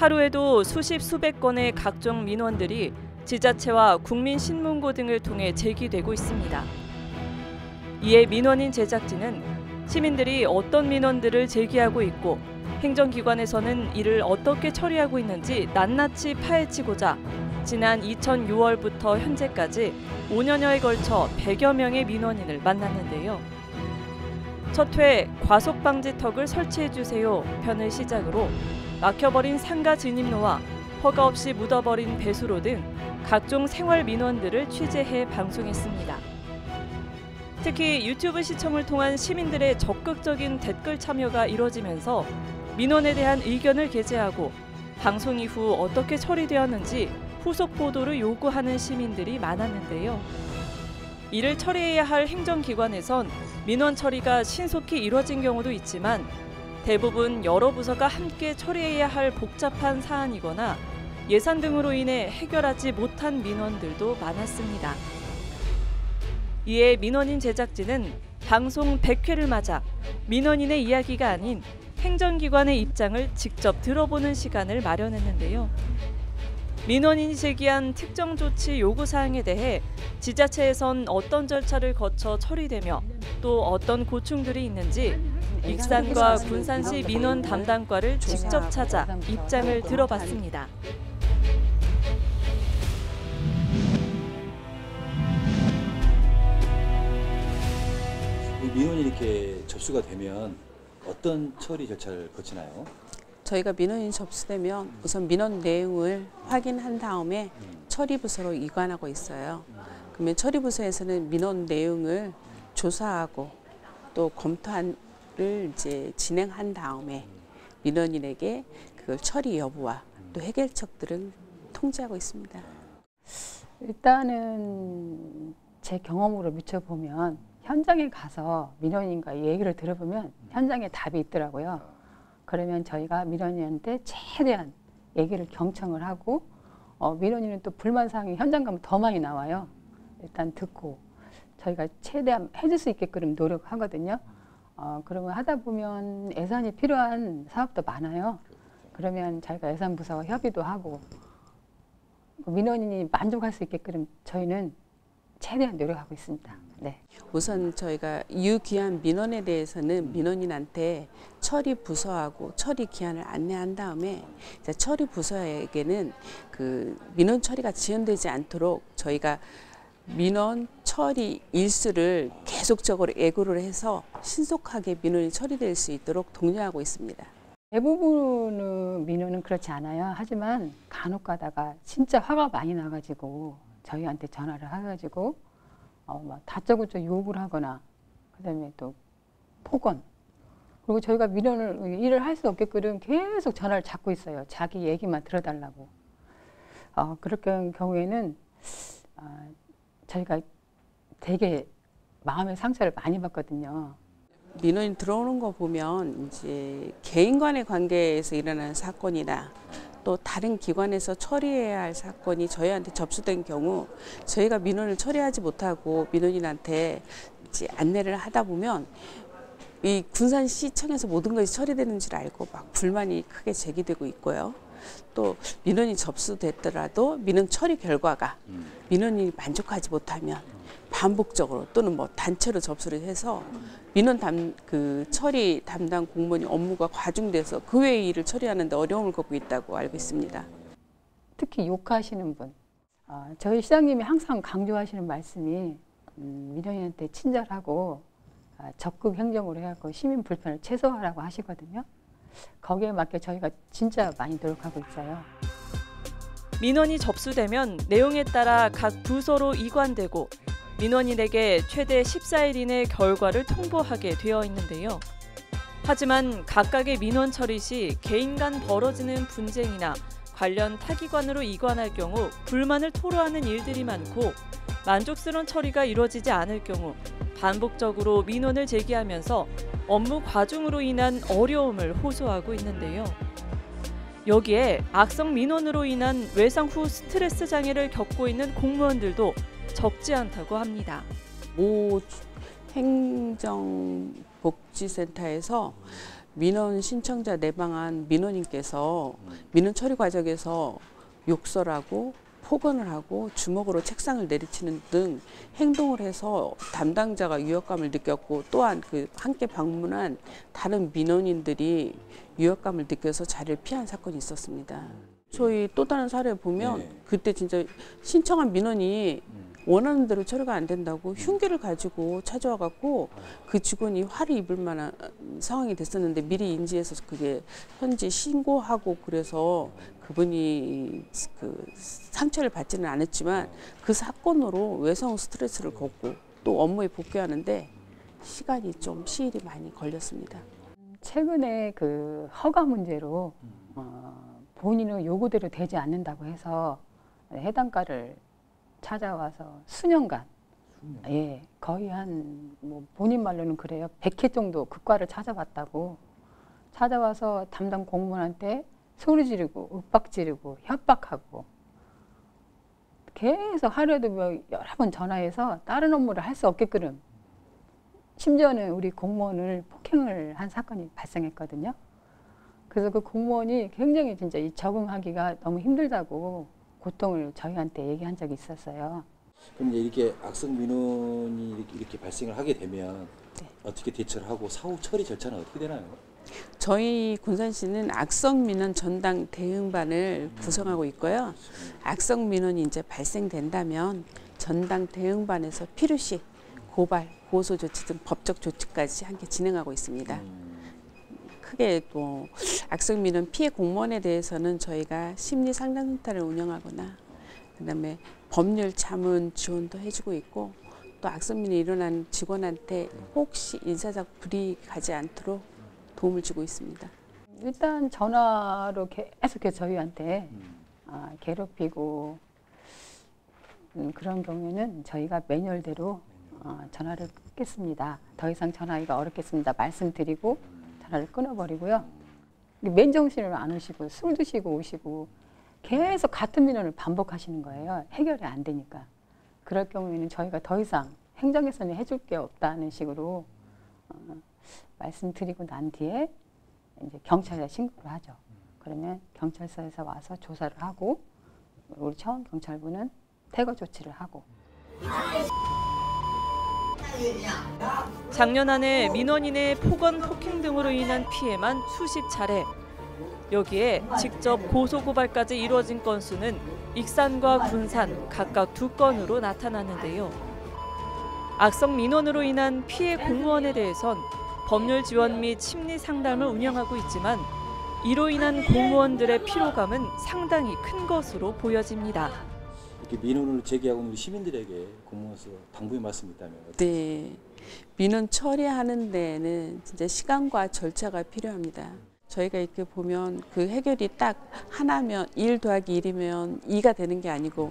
하루에도 수십 수백 건의 각종 민원들이 지자체와 국민신문고 등을 통해 제기되고 있습니다. 이에 민원인 제작진은 시민들이 어떤 민원들을 제기하고 있고 행정기관에서는 이를 어떻게 처리하고 있는지 낱낱이 파헤치고자 지난 2006월부터 현재까지 5년여에 걸쳐 100여 명의 민원인을 만났는데요. 첫 회 과속방지턱을 설치해주세요 편을 시작으로 막혀버린 상가 진입로와 허가 없이 묻어버린 배수로 등 각종 생활 민원들을 취재해 방송했습니다. 특히 유튜브 시청을 통한 시민들의 적극적인 댓글 참여가 이뤄지면서 민원에 대한 의견을 게재하고 방송 이후 어떻게 처리되었는지 후속 보도를 요구하는 시민들이 많았는데요. 이를 처리해야 할 행정기관에선 민원 처리가 신속히 이뤄진 경우도 있지만 대부분 여러 부서가 함께 처리해야 할 복잡한 사안이거나 예산 등으로 인해 해결하지 못한 민원들도 많았습니다. 이에 민원인 제작진은 방송 100회를 맞아 민원인의 이야기가 아닌 행정기관의 입장을 직접 들어보는 시간을 마련했는데요. 민원인이 제기한 특정 조치 요구사항에 대해 지자체에선 어떤 절차를 거쳐 처리되며 또 어떤 고충들이 있는지 익산과 군산시 민원 담당과를 직접 찾아 입장을 들어봤습니다. 민원이 이렇게 접수가 되면 어떤 처리 절차를 거치나요? 저희가 민원이 접수되면 우선 민원 내용을 확인한 다음에 처리부서로 이관하고 있어요. 그러면 처리부서에서는 민원 내용을 조사하고 또 검토를 이제 진행한 다음에 민원인에게 그걸 처리 여부와 또 해결책들을 통지하고 있습니다. 일단은 제 경험으로 미쳐보면 현장에 가서 민원인과 얘기를 들어보면 현장에 답이 있더라고요. 그러면 저희가 민원인한테 최대한 얘기를 경청을 하고 민원인은 또 불만사항이 현장 가면 더 많이 나와요. 일단 듣고 저희가 최대한 해줄 수 있게끔 노력하거든요. 그러면 하다 보면 예산이 필요한 사업도 많아요. 그러면 저희가 예산부서와 협의도 하고 민원인이 만족할 수 있게끔 저희는 최대한 노력하고 있습니다. 네. 우선 저희가 유기한 민원에 대해서는 민원인한테 처리 부서하고 처리 기한을 안내한 다음에 처리 부서에게는 그 민원 처리가 지연되지 않도록 저희가 민원 처리 일수를 계속적으로 예고를 해서 신속하게 민원이 처리될 수 있도록 독려하고 있습니다. 대부분의 민원은 그렇지 않아요. 하지만 간혹 가다가 진짜 화가 많이 나가지고 저희한테 전화를 해가지고 막 다짜고짜 욕을 하거나 그다음에 또 폭언 그리고 저희가 민원을 일을 할 수 없게끔 계속 전화를 잡고 있어요. 자기 얘기만 들어달라고. 그런 경우에는 저희가 되게 마음의 상처를 많이 받거든요. 민원이 들어오는 거 보면 이제 개인 간의 관계에서 일어나는 사건이나 또 다른 기관에서 처리해야 할 사건이 저희한테 접수된 경우 저희가 민원을 처리하지 못하고 민원인한테 이제 안내를 하다 보면 이 군산시청에서 모든 것이 처리되는 줄 알고 막 불만이 크게 제기되고 있고요. 또 민원이 접수됐더라도 민원 처리 결과가 민원인이 만족하지 못하면 반복적으로 또는 뭐 단체로 접수를 해서 민원 처리 담당 공무원이 업무가 과중돼서 그 외의 일을 처리하는데 어려움을 겪고 있다고 알고 있습니다. 특히 욕하시는 분, 저희 시장님이 항상 강조하시는 말씀이 민원인한테 친절하고 적극 행정으로 해갖고 시민 불편을 최소화하라고 하시거든요. 거기에 맞게 저희가 진짜 많이 노력하고 있어요. 민원이 접수되면 내용에 따라 각 부서로 이관되고 민원인에게 최대 14일 이내 결과를 통보하게 되어 있는데요. 하지만 각각의 민원 처리 시 개인 간 벌어지는 분쟁이나 관련 타기관으로 이관할 경우 불만을 토로하는 일들이 많고 만족스러운 처리가 이루어지지 않을 경우 반복적으로 민원을 제기하면서 업무 과중으로 인한 어려움을 호소하고 있는데요. 여기에 악성 민원으로 인한 외상 후 스트레스 장애를 겪고 있는 공무원들도 적지 않다고 합니다. 모 행정복지센터에서 민원 신청자 내방한 민원인께서 민원 처리 과정에서 욕설하고 폭언을 하고 주먹으로 책상을 내리치는 등 행동을 해서 담당자가 위협감을 느꼈고, 또한 그 함께 방문한 다른 민원인들이 위협감을 느껴서 자리를 피한 사건이 있었습니다. 저희 또 다른 사례 보면 네. 그때 진짜 신청한 민원이 원하는 대로 처리가 안 된다고 흉기를 가지고 찾아와 갖고 그 직원이 화를 입을 만한 상황이 됐었는데, 미리 인지해서 그게 현지 신고하고, 그래서 그분이 그 상처를 받지는 않았지만 그 사건으로 외상 스트레스를 걷고 또 업무에 복귀하는데 시간이 좀 시일이 많이 걸렸습니다. 최근에 그 허가 문제로 본인의 요구대로 되지 않는다고 해서 해당가를 찾아와서 수년간, 예, 거의 한 뭐 본인 말로는 그래요. 100회 정도 그 과를 찾아봤다고. 찾아와서 담당 공무원한테 소리 지르고 윽박 지르고 협박하고, 계속 하루에도 뭐 여러 번 전화해서 다른 업무를 할 수 없게끔, 심지어는 우리 공무원을 폭행을 한 사건이 발생했거든요. 그래서 그 공무원이 굉장히 진짜 이 적응하기가 너무 힘들다고 고통을 저희한테 얘기한 적이 있었어요. 그럼 이제 이렇게 악성 민원이 이렇게 발생을 하게 되면 네. 어떻게 대처를 하고 사후 처리 절차는 어떻게 되나요? 저희 군산시는 악성 민원 전담 대응반을 구성하고 있고요. 악성 민원이 이제 발생된다면 전담 대응반에서 필요시 고발, 고소 조치 등 법적 조치까지 함께 진행하고 있습니다. 크게 또 악성 민원 피해 공무원에 대해서는 저희가 심리 상담센터를 운영하거나, 그다음에 법률 자문 지원도 해주고 있고, 또 악성 민원이 일어난 직원한테 혹시 인사적 불이익하지 않도록 도움을 주고 있습니다. 일단 전화로 계속 저희한테 괴롭히고 그런 경우에는 저희가 매뉴얼대로 전화를 끊겠습니다. 더 이상 전화하기가 어렵겠습니다. 말씀드리고 전화를 끊어버리고요. 맨정신으로 안 오시고 술 드시고 오시고 계속 같은 민원을 반복하시는 거예요. 해결이 안 되니까. 그럴 경우에는 저희가 더 이상 행정에서는 해줄 게 없다는 식으로 말씀드리고 난 뒤에 이제 경찰에 신고를 하죠. 그러면 경찰서에서 와서 조사를 하고, 우리 청원경찰부는 퇴거 조치를 하고. 작년 한 해 민원인의 폭언, 폭행 등으로 인한 피해만 수십 차례. 여기에 직접 고소고발까지 이루어진 건수는 익산과 군산 각각 2건으로 나타나는데요. 악성 민원으로 인한 피해 공무원에 대해선 법률 지원 및 심리 상담을 운영하고 있지만, 이로 인한 공무원들의 피로감은 상당히 큰 것으로 보여집니다. 이렇게 민원을 제기하고 있는 우리 시민들에게 공무원으로서 당부의 말씀이 있다면? 네, 민원 처리하는 데에는 진짜 시간과 절차가 필요합니다. 저희가 이렇게 보면 그 해결이 딱 하나면 1 더하기 1이면 2가 되는 게 아니고,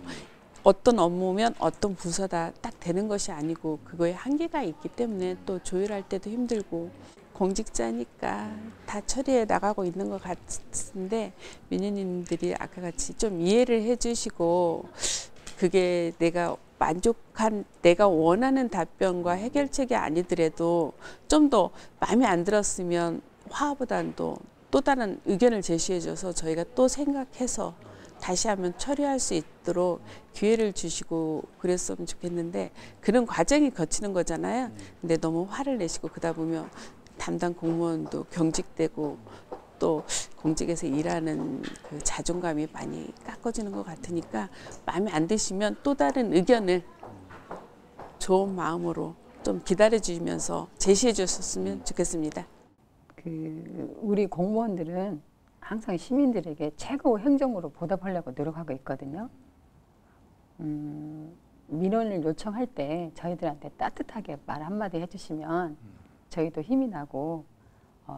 어떤 업무면 어떤 부서다 딱 되는 것이 아니고 그거에 한계가 있기 때문에 또 조율할 때도 힘들고, 공직자니까 다 처리해 나가고 있는 것 같은데, 민원인들이 아까 같이 좀 이해를 해주시고, 그게 내가 만족한, 내가 원하는 답변과 해결책이 아니더라도 좀 더 마음에 안 들었으면 화보다는 또 다른 의견을 제시해줘서 저희가 또 생각해서 다시 한번 처리할 수 있도록 기회를 주시고 그랬으면 좋겠는데, 그런 과정이 거치는 거잖아요. 근데 너무 화를 내시고 그러다 보면 담당 공무원도 경직되고 또 공직에서 일하는 그 자존감이 많이 깎아지는 것 같으니까, 마음에 안 드시면 또 다른 의견을 좋은 마음으로 좀 기다려 주시면서 제시해 주셨으면 좋겠습니다. 우리 공무원들은 항상 시민들에게 최고 행정으로 보답하려고 노력하고 있거든요. 민원을 요청할 때 저희들한테 따뜻하게 말 한마디 해주시면 저희도 힘이 나고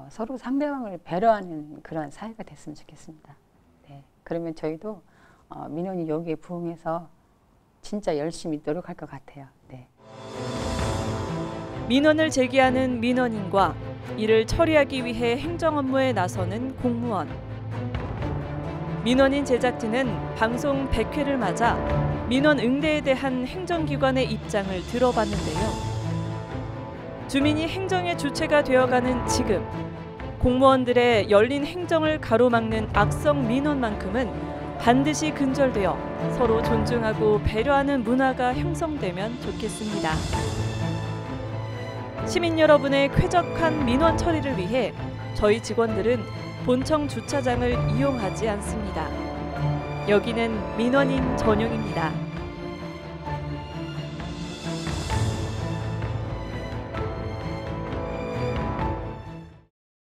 서로 상대방을 배려하는 그런 사회가 됐으면 좋겠습니다. 네. 그러면 저희도 민원이 여기에 부응해서 진짜 열심히 노력할 것 같아요. 네. 민원을 제기하는 민원인과 이를 처리하기 위해 행정 업무에 나서는 공무원. 민원인 제작진은 방송 100회를 맞아 민원 응대에 대한 행정기관의 입장을 들어봤는데요. 주민이 행정의 주체가 되어가는 지금, 공무원들의 열린 행정을 가로막는 악성 민원만큼은 반드시 근절되어 서로 존중하고 배려하는 문화가 형성되면 좋겠습니다. 시민 여러분의 쾌적한 민원 처리를 위해 저희 직원들은 본청 주차장을 이용하지 않습니다. 여기는 민원인 전용입니다.